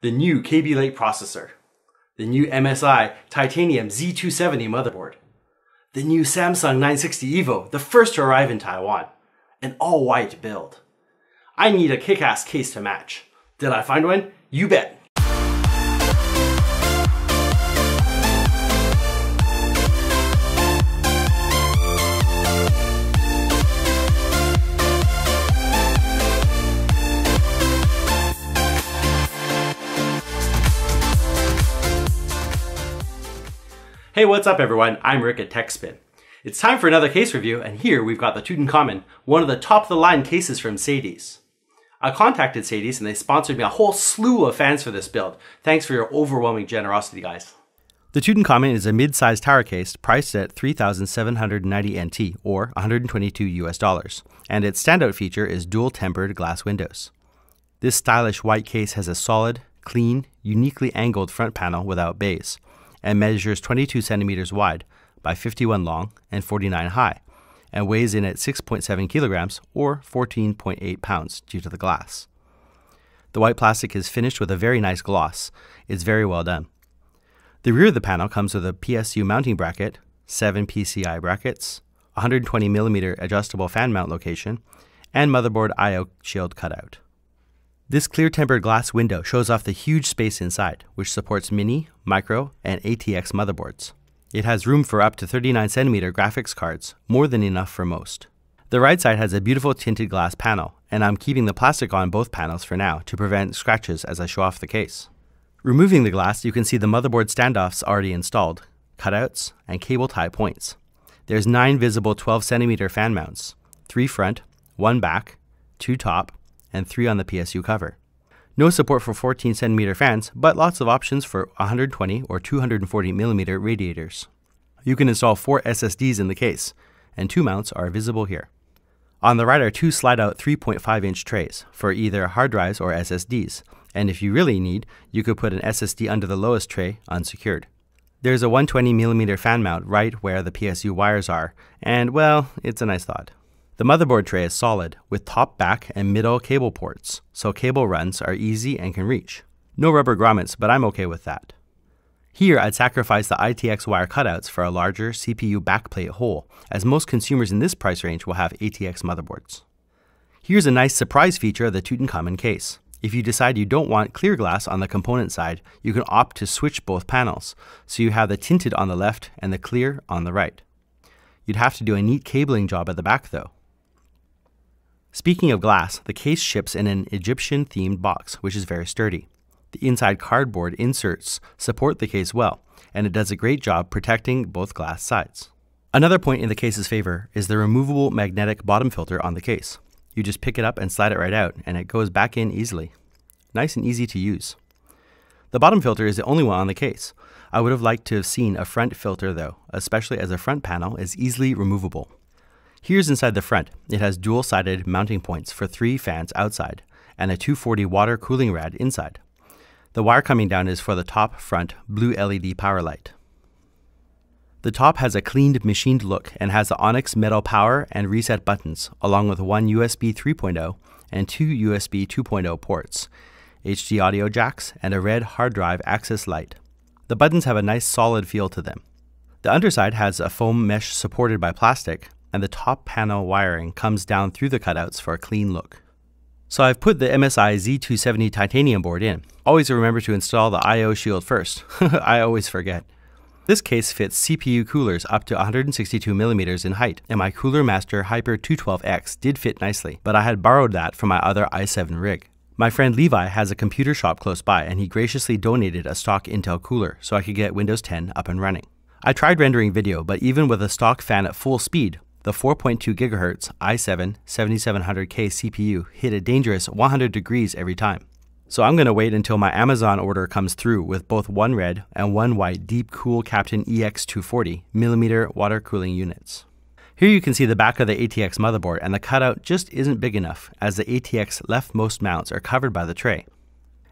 the new KB Lake processor, the new MSI Titanium Z270 motherboard, the new Samsung 960 EVO, the first to arrive in Taiwan, an all-white build. I need a kick-ass case to match. Did I find one? You bet! Hey, what's up everyone? I'm Rick at Techspin. It's time for another case review, and here we've got the TUTANKHAMUN, one of the top-of-the-line cases from SADES. I contacted SADES and they sponsored me a whole slew of fans for this build. Thanks for your overwhelming generosity, guys. The TUTANKHAMUN is a mid-sized tower case priced at 3,790 NT, or $122 US, and its standout feature is dual-tempered glass windows. This stylish white case has a solid, clean, uniquely angled front panel without bays, and measures 22 centimeters wide by 51 long and 49 high, and weighs in at 6.7 kilograms or 14.8 pounds due to the glass. The white plastic is finished with a very nice gloss. It's very well done. The rear of the panel comes with a PSU mounting bracket, 7 PCI brackets, 120mm adjustable fan mount location, and motherboard I/O shield cutout. This clear tempered glass window shows off the huge space inside, which supports mini, micro, and ATX motherboards. It has room for up to 39cm graphics cards, more than enough for most. The right side has a beautiful tinted glass panel, and I'm keeping the plastic on both panels for now to prevent scratches as I show off the case. Removing the glass, you can see the motherboard standoffs already installed, cutouts, and cable tie points. There's 9 visible 12cm fan mounts, 3 front, 1 back, 2 top, and 3 on the PSU cover. No support for 14cm fans, but lots of options for 120 or 240mm radiators. You can install 4 SSDs in the case, and 2 mounts are visible here. On the right are 2 slide-out 3.5-inch trays for either hard drives or SSDs, and if you really need, you could put an SSD under the lowest tray unsecured. There's a 120mm fan mount right where the PSU wires are, and well, it's a nice thought. The motherboard tray is solid, with top, back, and middle cable ports, so cable runs are easy and can reach. No rubber grommets, but I'm okay with that. Here, I'd sacrifice the ITX wire cutouts for a larger CPU backplate hole, as most consumers in this price range will have ATX motherboards. Here's a nice surprise feature of the TUTANKHAMUN case. If you decide you don't want clear glass on the component side, you can opt to switch both panels, so you have the tinted on the left and the clear on the right. You'd have to do a neat cabling job at the back though. Speaking of glass, the case ships in an Egyptian-themed box, which is very sturdy. The inside cardboard inserts support the case well, and it does a great job protecting both glass sides. Another point in the case's favor is the removable magnetic bottom filter on the case. You just pick it up and slide it right out, and it goes back in easily. Nice and easy to use. The bottom filter is the only one on the case. I would have liked to have seen a front filter though, especially as the front panel is easily removable. Here's inside the front. It has dual-sided mounting points for 3 fans outside and a 240 water cooling rad inside. The wire coming down is for the top front blue LED power light. The top has a cleaned machined look and has the Onyx metal power and reset buttons, along with 1 USB 3.0 and 2 USB 2.0 ports, HD audio jacks, and a red hard drive access light. The buttons have a nice solid feel to them. The underside has a foam mesh supported by plastic, and the top panel wiring comes down through the cutouts for a clean look. So I've put the MSI Z270 titanium board in. Always remember to install the I/O shield first. I always forget. This case fits CPU coolers up to 162mm in height, and my Cooler Master Hyper 212X did fit nicely, but I had borrowed that from my other i7 rig. My friend Levi has a computer shop close by, and he graciously donated a stock Intel cooler so I could get Windows 10 up and running. I tried rendering video, but even with a stock fan at full speed, the 4.2 GHz i7 7700K CPU hit a dangerous 100 degrees every time. So I'm going to wait until my Amazon order comes through with both 1 red and 1 white Deep Cool Captain EX240mm water cooling units. Here you can see the back of the ATX motherboard, and the cutout just isn't big enough as the ATX leftmost mounts are covered by the tray.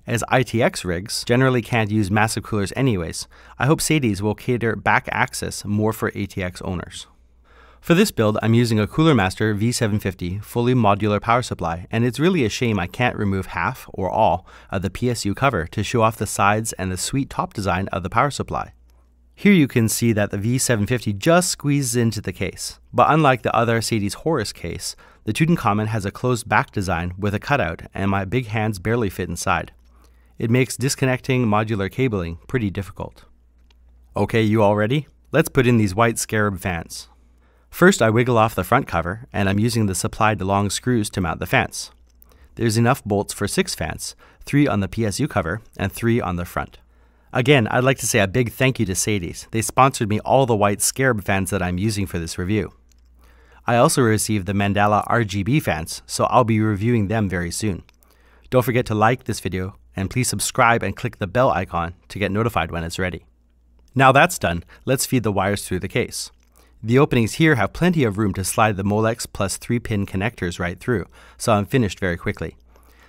As ITX rigs generally can't use massive coolers anyways, I hope SADES will cater back access more for ATX owners. For this build, I'm using a Cooler Master V750 fully modular power supply, and it's really a shame I can't remove half or all of the PSU cover to show off the sides and the sweet top design of the power supply. Here you can see that the V750 just squeezes into the case, but unlike the other SADES Horus case, the TUTANKHAMUN has a closed back design with a cutout, and my big hands barely fit inside. It makes disconnecting modular cabling pretty difficult. Okay, you all ready? Let's put in these white scarab fans. First, I wiggle off the front cover, and I'm using the supplied long screws to mount the fans. There's enough bolts for 6 fans, 3 on the PSU cover and 3 on the front. Again, I'd like to say a big thank you to SADES. They sponsored me all the white scarab fans that I'm using for this review. I also received the Mandala RGB fans, so I'll be reviewing them very soon. Don't forget to like this video, and please subscribe and click the bell icon to get notified when it's ready. Now that's done, let's feed the wires through the case. The openings here have plenty of room to slide the Molex plus 3-pin connectors right through, so I'm finished very quickly.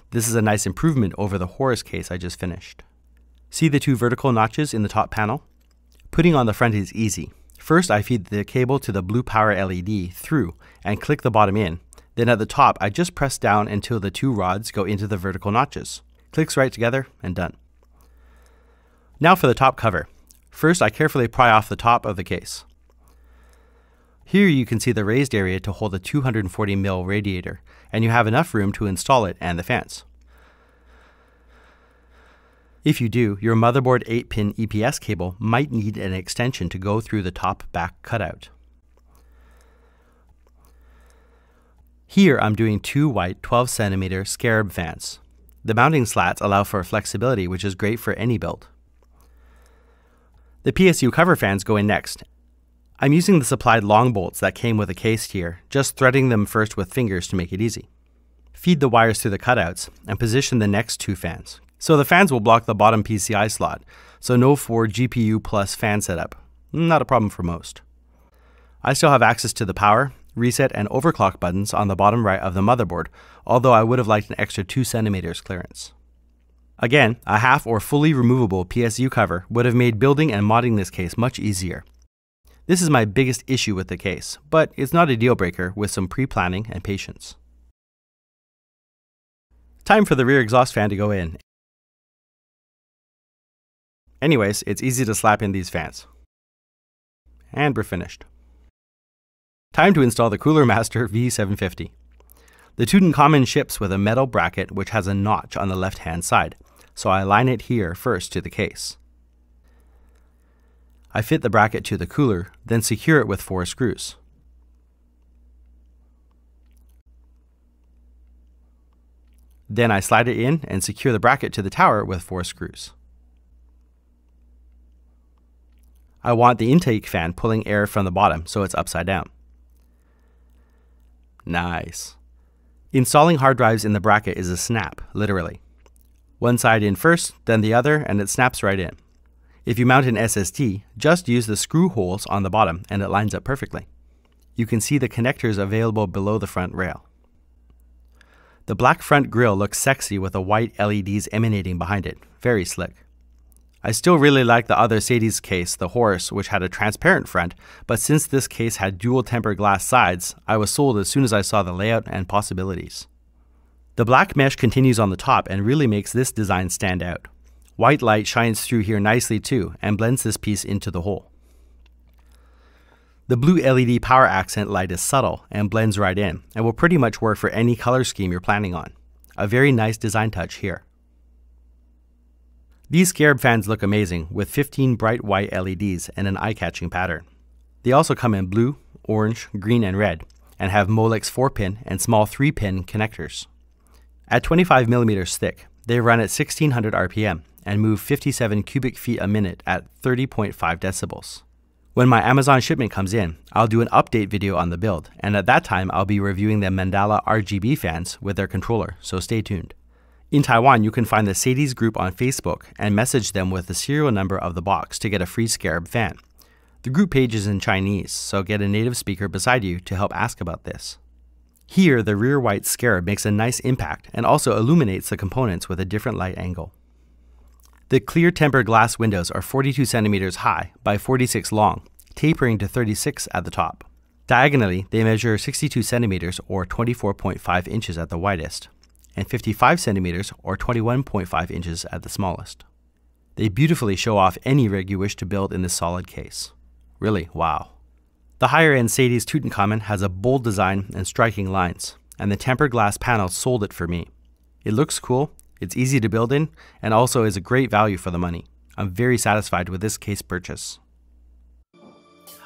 This is a nice improvement over the Horus case I just finished. See the 2 vertical notches in the top panel? Putting on the front is easy. First, I feed the cable to the blue power LED through and click the bottom in. Then at the top, I just press down until the 2 rods go into the vertical notches. Clicks right together and done. Now for the top cover. First, I carefully pry off the top of the case. Here you can see the raised area to hold a 240mm radiator, and you have enough room to install it and the fans. If you do, your motherboard 8-pin EPS cable might need an extension to go through the top back cutout. Here I'm doing 2 white 12cm scarab fans. The mounting slats allow for flexibility, which is great for any build. The PSU cover fans go in next. I'm using the supplied long bolts that came with a case here, just threading them first with fingers to make it easy. Feed the wires through the cutouts and position the next 2 fans. So the fans will block the bottom PCI slot, so no 4 GPU plus fan setup. Not a problem for most. I still have access to the power, reset, and overclock buttons on the bottom right of the motherboard, although I would have liked an extra 2 cm clearance. Again, a half or fully removable PSU cover would have made building and modding this case much easier. This is my biggest issue with the case, but it's not a deal breaker with some pre-planning and patience. Time for the rear exhaust fan to go in. Anyways, it's easy to slap in these fans. And we're finished. Time to install the Cooler Master V750. The TUTANKHAMUN ships with a metal bracket which has a notch on the left-hand side, so I align it here first to the case. I fit the bracket to the cooler, then secure it with 4 screws. Then I slide it in and secure the bracket to the tower with 4 screws. I want the intake fan pulling air from the bottom, so it's upside down. Nice. Installing hard drives in the bracket is a snap, literally. One side in first, then the other, and it snaps right in. If you mount an SSD, just use the screw holes on the bottom and it lines up perfectly. You can see the connectors available below the front rail. The black front grille looks sexy with the white LEDs emanating behind it. Very slick. I still really like the other SADES case, the Horus, which had a transparent front, but since this case had dual tempered glass sides, I was sold as soon as I saw the layout and possibilities. The black mesh continues on the top and really makes this design stand out. White light shines through here nicely too and blends this piece into the whole. The blue LED power accent light is subtle and blends right in and will pretty much work for any color scheme you're planning on. A very nice design touch here. These scarab fans look amazing with 15 bright white LEDs and an eye-catching pattern. They also come in blue, orange, green, and red, and have Molex 4-pin and small 3-pin connectors. At 25mm thick, they run at 1600 RPM and move 57 cubic feet a minute at 30.5 decibels. When my Amazon shipment comes in, I'll do an update video on the build, and at that time I'll be reviewing the Mandala RGB fans with their controller, so stay tuned. In Taiwan, you can find the SADES group on Facebook and message them with the serial number of the box to get a free scarab fan. The group page is in Chinese, so get a native speaker beside you to help ask about this. Here, the rear white scarab makes a nice impact and also illuminates the components with a different light angle. The clear tempered glass windows are 42 centimeters high by 46 long, tapering to 36 at the top. Diagonally, they measure 62 centimeters or 24.5 inches at the widest, and 55 centimeters or 21.5 inches at the smallest. They beautifully show off any rig you wish to build in this solid case. Really, wow. The higher-end SADES TUTANKHAMUN has a bold design and striking lines, and the tempered glass panel sold it for me. It looks cool, it's easy to build in, and also is a great value for the money. I'm very satisfied with this case purchase.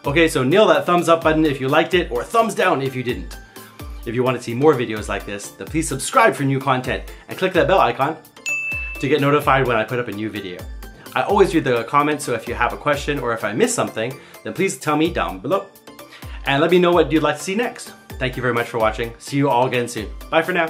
Okay, so nail that thumbs up button if you liked it, or thumbs down if you didn't. If you want to see more videos like this, then please subscribe for new content and click that bell icon to get notified when I put up a new video. I always read the comments, so if you have a question or if I missed something, then please tell me down below. And let me know what you'd like to see next. Thank you very much for watching. See you all again soon. Bye for now.